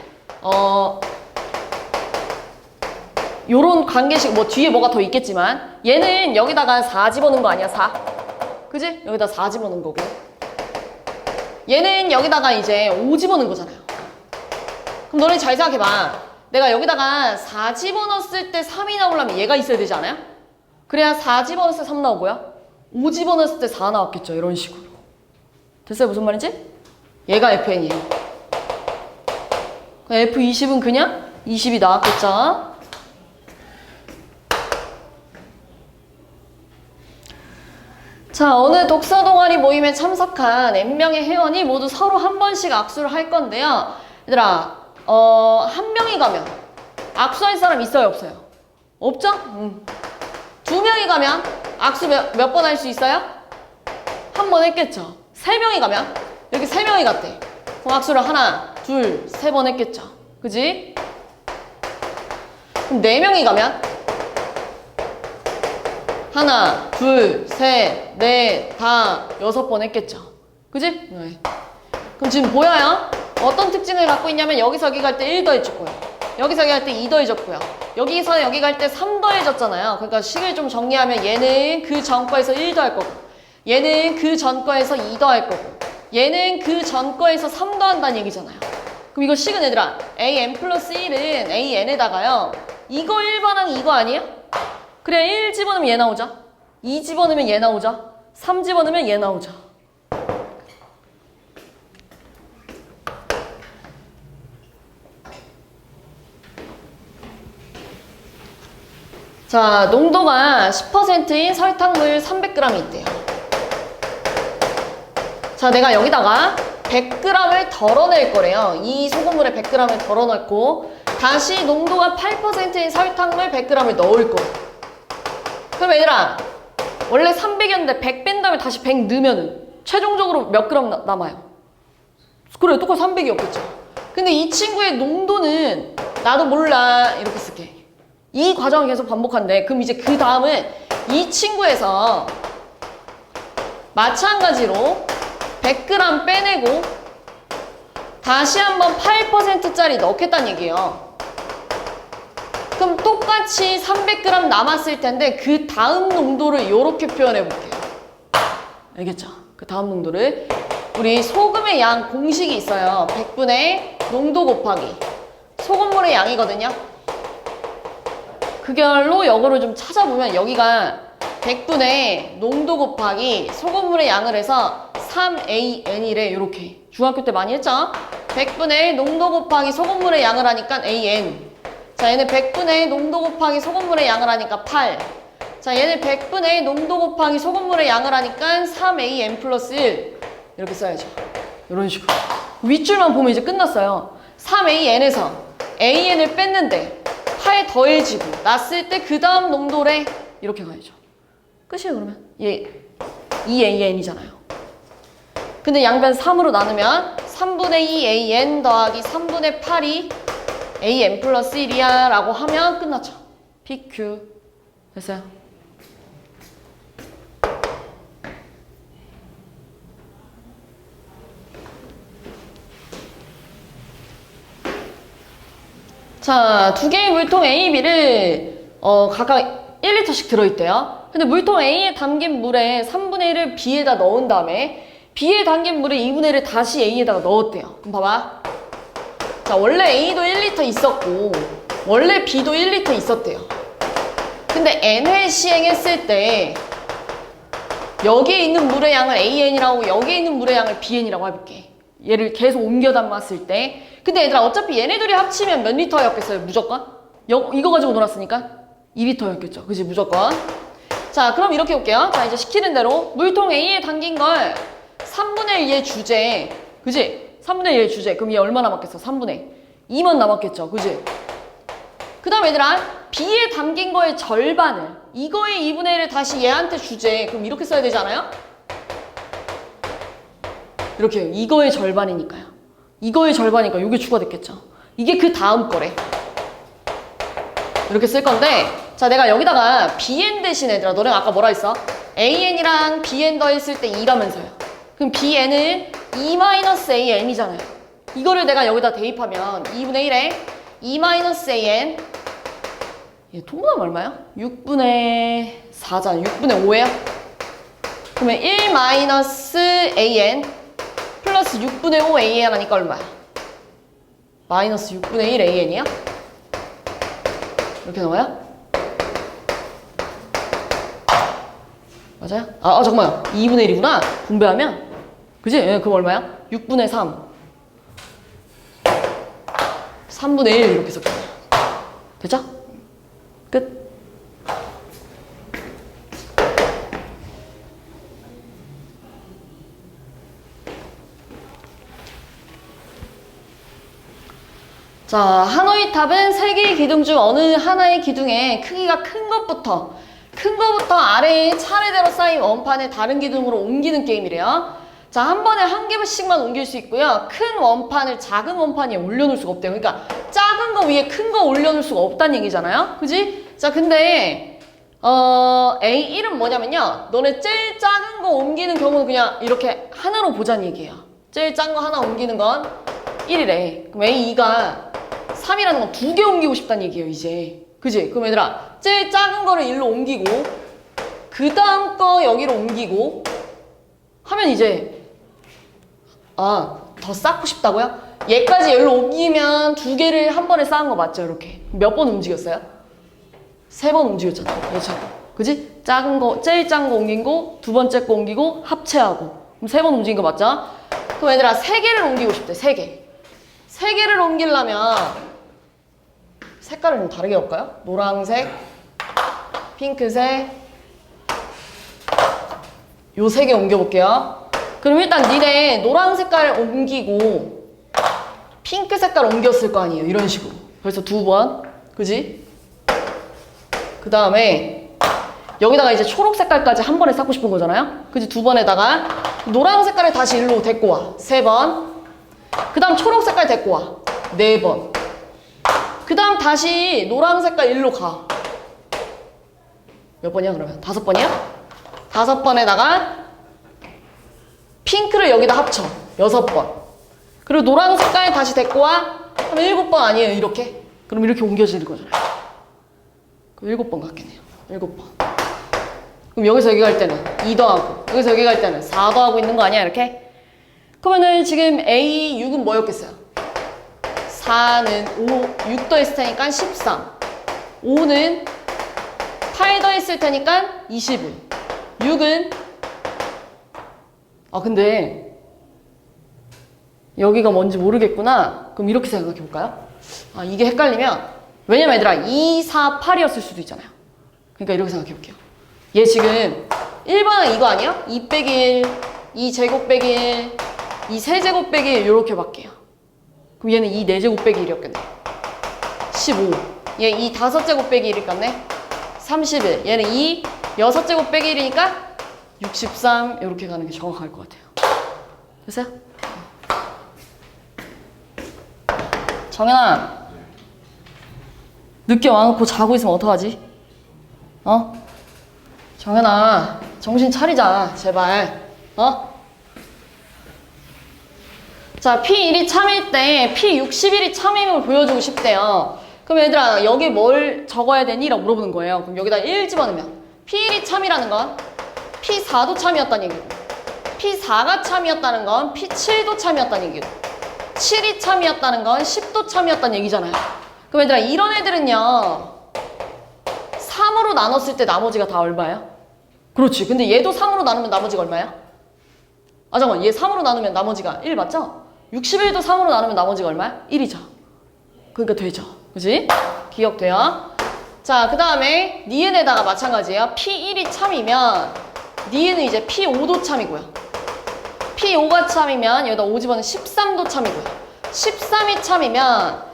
요런 관계식 뭐 뒤에 뭐가 더 있겠지만 얘는 여기다가 4 집어넣은 거 아니야? 4. 그지? 여기다 4 집어넣은 거고 얘는 여기다가 이제 5 집어넣은 거잖아요. 그럼 너네 잘 생각해봐. 내가 여기다가 4 집어넣었을 때 3이 나오려면 얘가 있어야 되지 않아요? 그래야 4 집어넣었을 때 3 나오고요. 5 집어넣었을 때 4 나왔겠죠. 이런 식으로. 됐어요? 무슨 말인지? 얘가 FN이에요. F20은 그냥 20이 나왔겠죠? 자, 어느 독서 동아리 모임에 참석한 N명의 회원이 모두 서로 한 번씩 악수를 할 건데요. 얘들아, 한 명이 가면 악수할 사람 있어요, 없어요? 없죠? 2명이 가면 악수 몇 번 할 수 있어요? 한 번 했겠죠. 3명이 가면 이렇게 3명이 갔대. 그럼 악수를 하나, 둘, 3번 했겠죠. 그지? 그럼 4명이 가면 하나, 둘, 셋, 넷, 다 6번 했겠죠. 그지? 네. 그럼 지금 보여요? 어떤 특징을 갖고 있냐면 여기서 여기 갈 때 1 더해졌고요. 여기서 여기 갈 때 2 더해졌고요. 여기서 여기 갈 때 3 더해졌잖아요. 그러니까 식을 좀 정리하면 얘는 그 전 거에서 1 더할 거고 얘는 그 전 거에서 2 더할 거고 얘는 그 전 거에서 3 더한다는 얘기잖아요. 그럼 이거 식은 얘들아 an 플러스 1은 an에다가요. 이거 1반항 이거 아니에요? 그래 1 집어넣으면 얘 나오죠. 2 집어넣으면 얘 나오죠. 3 집어넣으면 얘 나오죠. 자, 농도가 10%인 설탕물 300g이 있대요. 자, 내가 여기다가 100g을 덜어낼 거래요. 이 소금물에 100g을 덜어넣고 다시 농도가 8%인 설탕물 100g을 넣을 거예요. 그럼 얘들아, 원래 300이었는데 100 뺀 다음에 다시 100 넣으면은 최종적으로 몇 그램 남아요? 그래, 똑같이 300이었겠죠. 근데 이 친구의 농도는 나도 몰라 이렇게 쓸게. 이 과정을 계속 반복한대. 그럼 이제 그 다음은 이 친구에서 마찬가지로 100g 빼내고 다시 한번 8%짜리 넣겠다는 얘기예요. 그럼 똑같이 300g 남았을 텐데 그 다음 농도를 이렇게 표현해 볼게요. 알겠죠? 그 다음 농도를 우리 소금의 양 공식이 있어요. 100분의 농도 곱하기 소금물의 양이거든요. 그 결로 역으로 좀 찾아보면 여기가 100분의 농도 곱하기 소금물의 양을 해서 3AN이래. 이렇게 중학교 때 많이 했죠? 100분의 농도 곱하기 소금물의 양을 하니까 AN. 자, 얘는 100분의 농도 곱하기 소금물의 양을 하니까 8. 자, 얘는 100분의 농도 곱하기 소금물의 양을 하니까 3AN 플러스 1. 이렇게 써야죠. 이런 식으로. 윗줄만 보면 이제 끝났어요. 3AN에서 AN을 뺐는데 8 더해지고 났을 때 그 다음 농도래. 이렇게 가야죠. 끝이에요, 그러면. 얘 2AN이잖아요. 근데 양변 3으로 나누면 3분의 2 AN 더하기 3분의 8이 AN 플러스 1이야 라고 하면 끝났죠. PQ. 됐어요? 자, 두 개의 물통 A, B를 각각 1리터씩 들어있대요. 근데 물통 A에 담긴 물에 3분의 1을 B에다 넣은 다음에 B에 담긴 물에 2분의 1을 다시 A에다가 넣었대요. 그럼 봐봐. 자, 원래 A도 1리터 있었고 원래 B도 1리터 있었대요. 근데 N회 시행했을 때 여기에 있는 물의 양을 AN이라고 여기에 있는 물의 양을 BN이라고 해볼게. 얘를 계속 옮겨 담았을 때. 근데 얘들아 어차피 얘네들이 합치면 몇 리터였겠어요? 무조건? 이거 가지고 놀았으니까 2리터였겠죠. 그치? 무조건. 자, 그럼 이렇게 볼게요. 자, 이제 시키는 대로 물통 A에 담긴 걸 3분의 1의 주제. 그치? 3분의 1의 주제. 그럼 얘 얼마 남았겠어? 3분의 2만 남았겠죠. 그치? 그 다음 얘들아 B에 담긴 거의 절반을 이거의 2분의 1을 다시 얘한테 주제. 그럼 이렇게 써야 되지 않아요? 이렇게요. 이거의 절반이니까요. 이거의 절반이니까 이게 추가됐겠죠. 이게 그 다음 거래. 이렇게 쓸 건데 자 내가 여기다가 BN 대신 얘들아 너네가 아까 뭐라 했어? AN이랑 BN 더했을 때 2라면서요. 그럼 BN은 2-AN이잖아요. 이거를 내가 여기다 대입하면 2분의 1에 2-AN 얘 통분하면 얼마야? 6분의 4잖아. 6분의 5예요? 그러면 1-AN 플러스 6분의 5 AN 하니까 얼마야? 마이너스 6분의 1 AN이야? 이렇게 나와요? 맞아요? 잠깐만요. 2분의 1이구나. 분배하면 그지? 예, 그럼 얼마야? 6분의 3 3분의 1 이렇게 썼잖아요. 됐죠? 끝. 자, 하노이 탑은 3개의 기둥 중 어느 하나의 기둥에 크기가 큰 것부터 아래에 차례대로 쌓인 원판을 다른 기둥으로 옮기는 게임이래요. 자, 한 번에 한 개씩만 옮길 수 있고요. 큰 원판을 작은 원판 위에 올려놓을 수가 없대요. 그러니까 작은 거 위에 큰 거 올려놓을 수가 없다는 얘기잖아요. 그지? 자, 근데 A1은 뭐냐면요. 너네 제일 작은 거 옮기는 경우는 그냥 이렇게 하나로 보자는 얘기예요. 제일 작은 거 하나 옮기는 건 1이래. 그럼 A2가 3이라는 건 2개 옮기고 싶다는 얘기예요, 이제. 그지? 그럼 얘들아, 제일 작은 거를 1로 옮기고, 그 다음 거 여기로 옮기고, 하면 이제, 더 쌓고 싶다고요? 얘까지 1로 옮기면 2개를 한 번에 쌓은 거 맞죠, 이렇게? 몇 번 움직였어요? 3번 움직였잖아. 그렇죠? 그지? 작은 거, 제일 작은 거 옮긴 거, 두 번째 거 옮기고, 합체하고. 그럼 3번 움직인 거 맞죠? 그럼 얘들아, 3개를 옮기고 싶대, 3개. 3개를 옮기려면 색깔을 좀 다르게 해볼까요? 노란색, 핑크색, 요 3개 옮겨볼게요. 그럼 일단 니네 노란 색깔 옮기고 핑크 색깔 옮겼을 거 아니에요. 이런 식으로. 그래서 2번. 그지? 그 다음에 여기다가 이제 초록 색깔까지 한 번에 쌓고 싶은 거잖아요. 그지? 2번에다가 노란 색깔을 다시 일로 데리고 와. 3번. 그 다음 초록 색깔 데리고 와. 4번. 그 다음 다시 노란 색깔 일로 가. 몇 번이야 그러면? 5번이야? 5번에다가 핑크를 여기다 합쳐. 6번. 그리고 노란 색깔 다시 데리고 와. 그럼 7번 아니에요 이렇게? 그럼 이렇게 옮겨지는 거잖아요. 그럼 7번 같겠네요. 7번. 그럼 여기서 여기 갈 때는 2 더하고 여기서 여기 갈 때는 4 더하고 있는 거 아니야 이렇게? 그러면은 지금 A 6은 뭐였겠어요? 4는 5, 6 더했을 테니까 13. 5는 8 더했을 테니까 21. 6은 근데 여기가 뭔지 모르겠구나. 그럼 이렇게 생각해 볼까요? 이게 헷갈리면 왜냐면 얘들아 2, 4, 8이었을 수도 있잖아요. 그러니까 이렇게 생각해 볼게요. 얘 지금 1번은 이거 아니야? 2 빼기 1, 2 제곱 빼기 1, 2 세제곱 빼기 1 이렇게 밖에요. 그럼 얘는 2 4제곱 빼기 1이었겠네. 15. 얘 2 5제곱 빼기 1일 같네. 31. 얘는 2 6제곱 빼기 1이니까 63 이렇게 가는 게 정확할 것 같아요. 됐어요? 정연아 늦게 와놓고 자고 있으면 어떡하지? 정연아 정신 차리자 제발. 자, P1이 참일 때 P61이 참임을 보여주고 싶대요. 그럼 얘들아 여기 뭘 적어야 되니? 라고 물어보는 거예요. 그럼 여기다 1 집어넣으면 P1이 참이라는 건 P4도 참이었다는 얘기고 P4가 참이었다는 건 P7도 참이었다는 얘기고 7이 참이었다는 건 10도 참이었다는 얘기잖아요. 그럼 얘들아 이런 애들은요 3으로 나눴을 때 나머지가 다 얼마야? 그렇지. 근데 얘도 3으로 나누면 나머지가 얼마야? 아 잠깐만 얘 3으로 나누면 나머지가 1 맞죠? 61도 3으로 나누면 나머지가 얼마야? 1이죠. 그러니까 되죠. 그지? 기억돼요? 자, 그 다음에 니은에다가 마찬가지예요. P1이 참이면 니은은 이제 P5도 참이고요. P5가 참이면 여기다 5 집어넣으면 13도 참이고요. 13이 참이면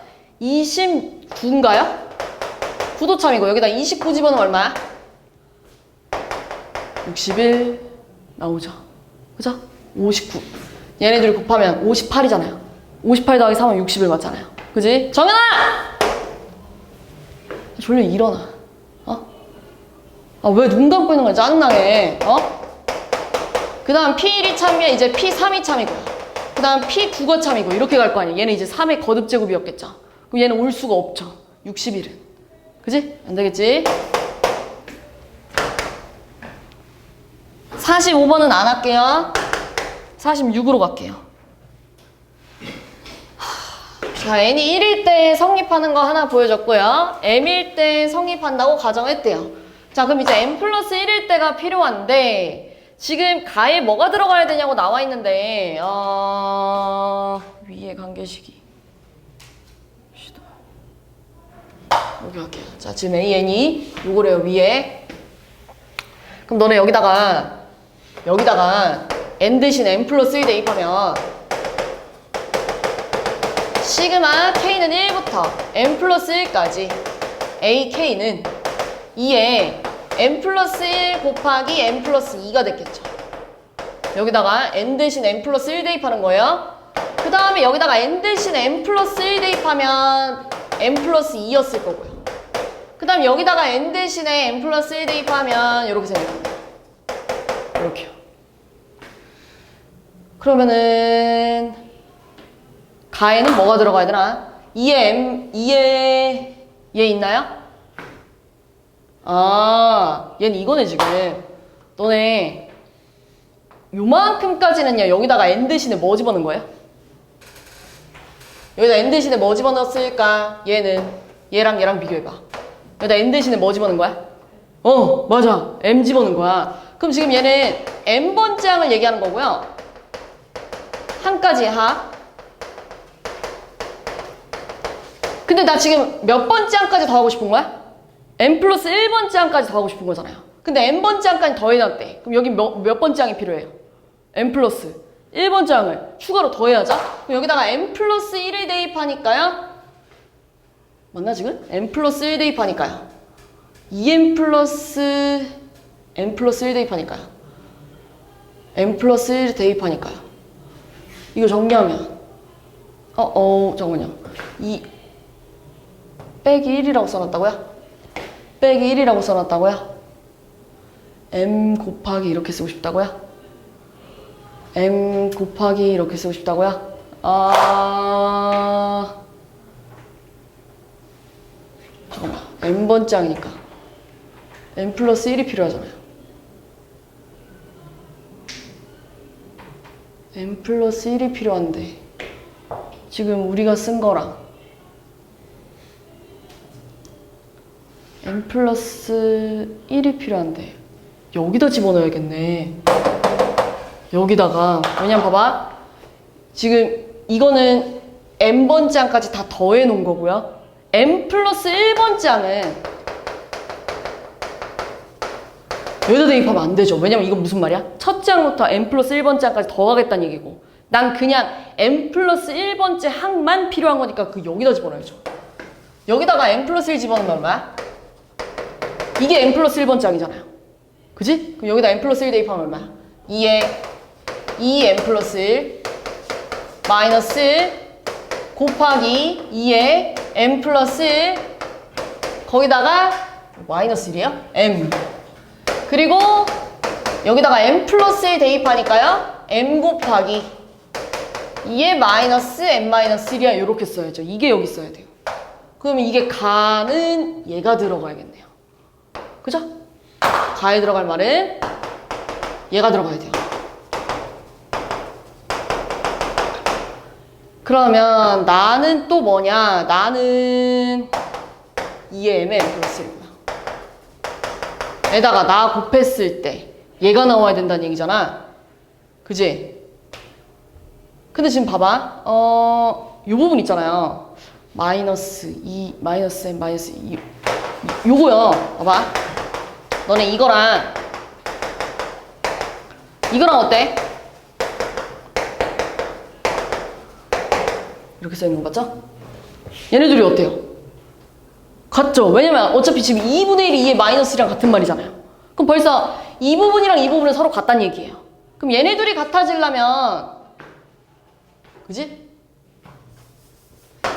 29인가요? 9도 참이고 여기다 29 집어넣으면 얼마야? 61 나오죠. 그죠? 59. 얘네들 곱하면 58이잖아요. 58 더하기 3하면 61 맞잖아요. 그지? 정연아! 졸려 일어나. 어? 아, 왜 눈 감고 있는 거야? 짜증나게. 어? 그 다음 P1이 참이면 이제 P3이 참이고요. 그 다음 P9가 참이고 이렇게 갈 거 아니에요. 얘는 이제 3의 거듭제곱이었겠죠. 그럼 얘는 올 수가 없죠. 61은. 그지? 안 되겠지? 45번은 안 할게요. 46으로 갈게요. 자, n이 1일 때 성립하는 거 하나 보여줬고요. m일 때 성립한다고 가정했대요. 자, 그럼 이제 m 플러스 1일 때가 필요한데 지금 가에 뭐가 들어가야 되냐고 나와 있는데 위에 관계식이 여기 할게요. 자, 지금 an이 요거래요, 위에. 그럼 너네 여기다가 n 대신 n 플러스 1 대입하면 시그마 k는 1부터 n 플러스 1까지 ak는 2에 n 플러스 1 곱하기 n 플러스 2가 됐겠죠. 여기다가 n 대신 n 플러스 1 대입하는 거예요. 그 다음에 여기다가 n 대신 n 플러스 1 대입하면 n 플러스 2였을 거고요. 그 다음 여기다가 n 대신에 n 플러스 1 대입하면 이렇게 생깁니다. 이렇게요. 그러면은 가에는 뭐가 들어가야 되나? 2에 얘 있나요? 아, 얘는 이거네 지금. 너네 요만큼까지는요 여기다가 n 대신에 뭐 집어넣은 거예요? 여기다 n 대신에 뭐 집어넣었을까? 얘랑 얘랑 비교해봐. 여기다 n 대신에 뭐 집어넣은 거야? 맞아. m 집어넣은 거야. 그럼 지금 얘는 n번째 항을 얘기하는 거고요. 한 가지 하. 근데 나 지금 몇 번째 항까지 더 하고 싶은 거야? n 플러스 1번째 항까지 더 하고 싶은 거잖아요. 근데 n번째 항까지 더해놨대. 그럼 여기 몇 번째 항이 필요해요? n 플러스 1번째 항을 추가로 더해야죠. 그럼 여기다가 n 플러스 1을 대입하니까요. 맞나 지금? n 플러스 1 대입하니까요. 2n 플러스 n 플러스 1 대입하니까요. n 플러스 1 대입하니까요. 이거 정리하면 잠깐만요. 빼기 1이라고 써놨다고요? 빼기 1이라고 써놨다고요? m 곱하기 이렇게 쓰고 싶다고요? m 곱하기 이렇게 쓰고 싶다고요? 잠깐만. n번째 항이니까 n 플러스 1이 필요하잖아요. n 플러스 1이 필요한데 지금 우리가 쓴 거랑 n 플러스 1이 필요한데 여기다 집어넣어야겠네. 여기다가. 왜냐면 봐봐. 지금 이거는 n번째 항까지 다 더해 놓은 거고요. n 플러스 1번째 항은 여기다 대입하면 안 되죠. 왜냐면 이건 무슨 말이야? 첫째 항부터 n 플러스 1번째 항까지 더하겠다는 얘기고 난 그냥 n 플러스 1번째 항만 필요한 거니까 그 여기다 집어넣어야죠. 여기다가 n 플러스 1 집어넣으면 얼마야? 이게 n 플러스 1번째 항이잖아요. 그지? 그럼 여기다 n 플러스 1 대입하면 얼마야? 2에 2n 플러스 1 마이너스 1 곱하기 2에 n 플러스 1 거기다가 마이너스 1이에요? m 그리고 여기다가 n 플러스 1 대입하니까요. m 곱하기 2에 마이너스 n 마이너스 1이야. 이렇게 써야죠. 이게 여기 써야 돼요. 그러면 이게 가는 얘가 들어가야겠네요. 그죠? 가에 들어갈 말은 얘가 들어가야 돼요. 그러면 나는 또 뭐냐? 나는 2의 m의 n 플러스 1이구나. 에다가 나 곱했을 때 얘가 나와야 된다는 얘기잖아. 그지? 근데 지금 봐봐. 요 부분 있잖아요. 마이너스 2, 마이너스 n, 마이너스 2. 요거요. 봐봐. 너네 이거랑 어때? 이렇게 써있는 거 맞죠? 얘네들이 어때요? 같죠? 왜냐면 어차피 지금 2분의 1이 2의 마이너스랑 같은 말이잖아요. 그럼 벌써 이 부분이랑 이 부분은 서로 같다는 얘기예요. 그럼 얘네들이 같아지려면 그지?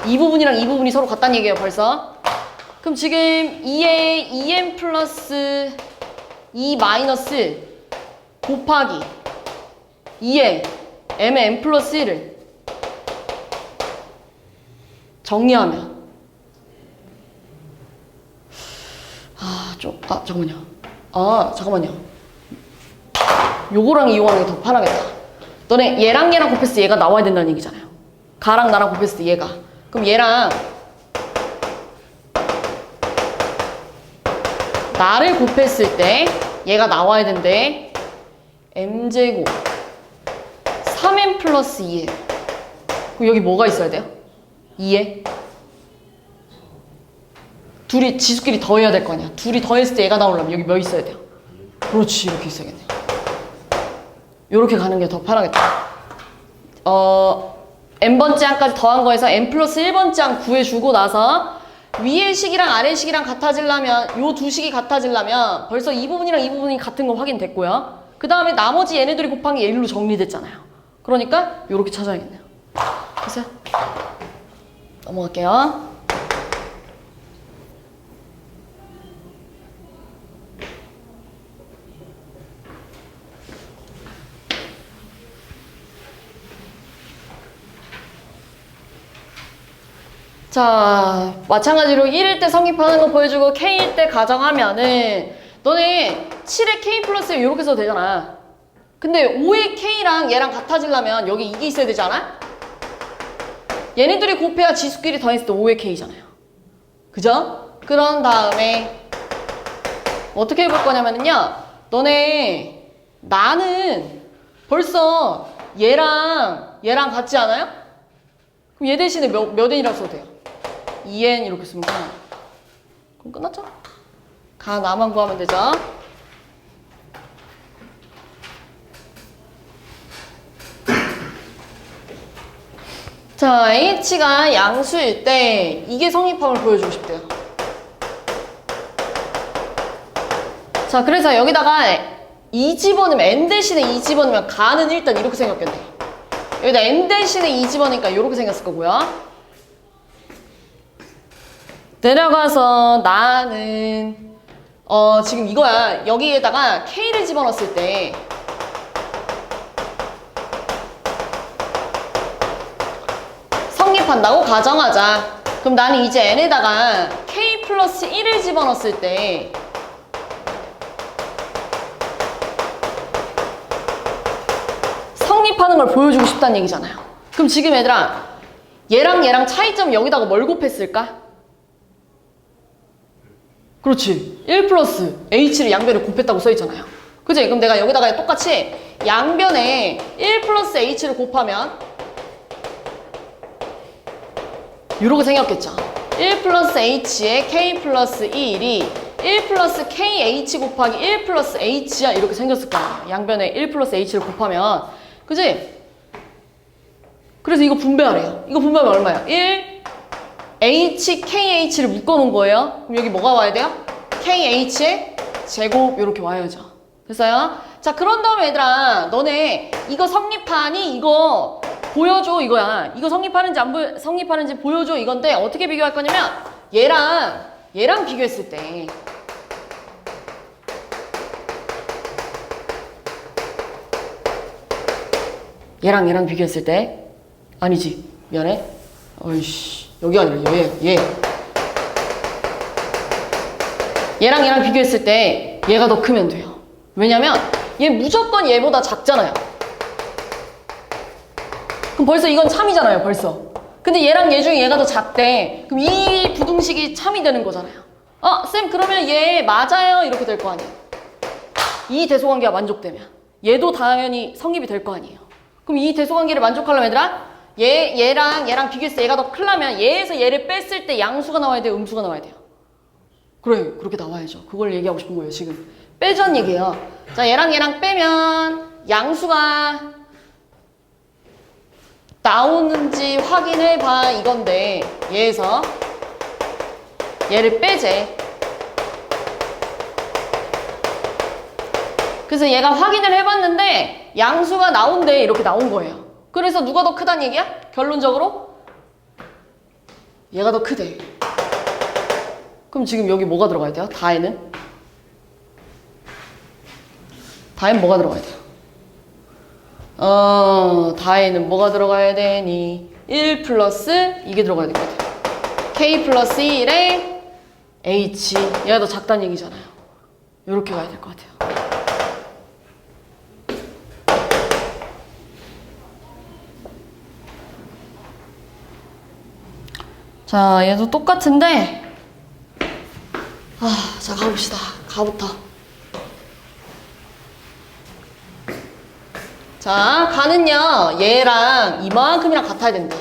이 부분이랑 이 부분이 서로 같다는 얘기예요 벌써. 그럼 지금 2의 2n 플러스 2 마이너스 곱하기 2의 m의 n 플러스 1을 정리하면 잠깐만요. 요거랑 이거랑 더 편하겠다. 너네 얘랑 곱했을 때 얘가 나와야 된다는 얘기잖아요. 가랑 나랑 곱했을 때 얘가. 그럼 얘랑 나를 곱했을 때 얘가 나와야 된대. m제곱 3n 플러스 2에. 그럼 여기 뭐가 있어야 돼요? 2에. 둘이 지수끼리 더해야 될 거 아니야. 둘이 더했을 때 얘가 나오려면 여기 몇 있어야 돼요? 그렇지, 이렇게 있어야겠네요. 이렇게 가는 게 더 편하겠다. n번째 항까지 더한 거에서 n 플러스 1번째 항 구해주고 나서 위의 식이랑 아래 식이랑 같아지려면 요 두 식이 같아지려면 벌써 이 부분이랑 이 부분이 같은 거 확인됐고요. 그 다음에 나머지 얘네들이 곱한 게 얘로 정리됐잖아요. 그러니까 요렇게 찾아야겠네요. 됐어요? 넘어갈게요. 자, 마찬가지로 1일 때 성립하는 거 보여주고 K일 때 가정하면은 너네 7의 K 플러스 이렇게 써도 되잖아. 근데 5의 K랑 얘랑 같아지려면 여기 이게 있어야 되지 않아? 얘네들이 곱해야 지수끼리 더했을 때 5의 K잖아요. 그죠? 그런 다음에 어떻게 해볼 거냐면요. 너네 나는 벌써 얘랑 같지 않아요? 그럼 얘 대신에 몇 n이라고 써도 돼요? 2n 이렇게 쓰면 끝나. 그럼 끝났죠? 가 나만 구하면 되죠? 자, h가 양수일 때 이게 성립함을 보여주고 싶대요. 자, 그래서 여기다가 2 집어넣으면 n 대신에 2 집어넣으면 가는 일단 이렇게 생겼겠네. 여기다 n 대신에 2 집어넣으니까 이렇게 생겼을 거고요. 내려가서 나는 지금 이거야. 여기에다가 k를 집어넣었을 때 성립한다고 가정하자. 그럼 나는 이제 n에다가 k 플러스 1을 집어넣었을 때 성립하는 걸 보여주고 싶다는 얘기잖아요. 그럼 지금 얘들아 얘랑 차이점 여기다가 뭘 곱했을까? 그렇지. 1 플러스 h를 양변에 곱했다고 써있잖아요. 그치? 그럼 내가 여기다가 똑같이 양변에 1 플러스 h를 곱하면 이렇게 생겼겠죠. 1 플러스 h에 k 플러스 1이 1 플러스 kh 곱하기 1 플러스 h야 이렇게 생겼을 거야. 양변에 1 플러스 h를 곱하면. 그치? 그래서 이거 분배하래요. 이거 분배하면 얼마야? 1 h, kh를 묶어놓은 거예요. 그럼 여기 뭐가 와야 돼요? kh의 제곱 이렇게 와야죠. 됐어요? 자, 그런 다음에 얘들아 너네 이거 성립하니 이거 보여줘 이거야. 이거 성립하는지 보여줘 이건데 어떻게 비교할 거냐면 얘랑 비교했을 때 얘랑 비교했을 때 아니지 미안해. 어이씨 여기 아니라 얘 얘랑 얘랑 비교했을 때 얘가 더 크면 돼요. 왜냐면 얘 무조건 얘보다 작잖아요. 그럼 벌써 이건 참이잖아요, 벌써. 근데 얘랑 얘 중에 얘가 더 작대. 그럼 이 부등식이 참이 되는 거잖아요. 쌤, 그러면 얘 맞아요. 이렇게 될 거 아니에요. 이 대소관계가 만족되면. 얘도 당연히 성립이 될 거 아니에요. 그럼 이 대소관계를 만족하려면 얘들아, 얘랑 비교했을 때 얘가 더 크려면 얘에서 얘를 뺐을 때 양수가 나와야 돼요? 음수가 나와야 돼요? 그래, 그렇게 나와야죠. 그걸 얘기하고 싶은 거예요, 지금. 빼자는 얘기예요. 자, 얘랑 얘랑 빼면 양수가 나오는지 확인해봐 이건데 얘에서 얘를 빼재. 그래서 얘가 확인을 해봤는데 양수가 나온대. 이렇게 나온 거예요. 그래서 누가 더 크다는 얘기야? 결론적으로 얘가 더 크대. 그럼 지금 여기 뭐가 들어가야 돼요? 다에는? 다에는 뭐가 들어가야 돼요? 다에는 뭐가 들어가야 되니? 1 플러스 이게 들어가야 될 것 같아요. K 플러스 1에 H. 얘가 더 작다는 얘기잖아요. 이렇게 가야 될 것 같아요. 자, 얘도 똑같은데 자, 가봅시다. 가부터. 자, 가는요 얘랑 이만큼이랑 같아야 된대.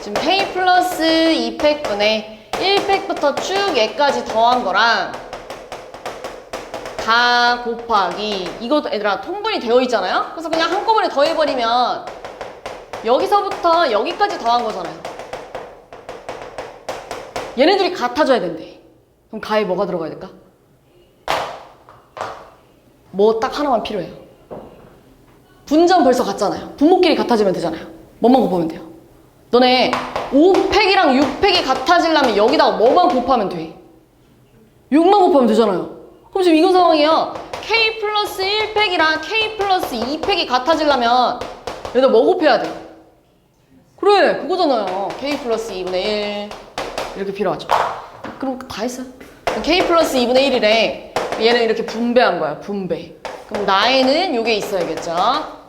지금 K 플러스 2팩분의 1팩부터 쭉 얘까지 더한 거랑 다 곱하기 이거 얘들아 통분이 되어 있잖아요. 그래서 그냥 한꺼번에 더해버리면 여기서부터 여기까지 더한 거잖아요. 얘네들이 같아져야 된대. 그럼 가에 뭐가 들어가야 될까? 뭐 딱 하나만 필요해요. 분점 벌써 같잖아요. 분모끼리 같아지면 되잖아요. 뭐만 곱하면 돼요? 너네 5팩이랑 6팩이 같아지려면 여기다가 뭐만 곱하면 돼? 6만 곱하면 되잖아요. 그럼 지금 이건 상황이에요. K 플러스 1팩이랑 K 플러스 2팩이 같아지려면 여기다 뭐 곱해야 돼? 그래, 그거잖아요. K 플러스 2분의 1 이렇게 필요하죠. 그럼 다 했어요. K 플러스 2분의 1이래. 얘는 이렇게 분배한 거야, 분배. 그럼 나에는 요게 있어야겠죠.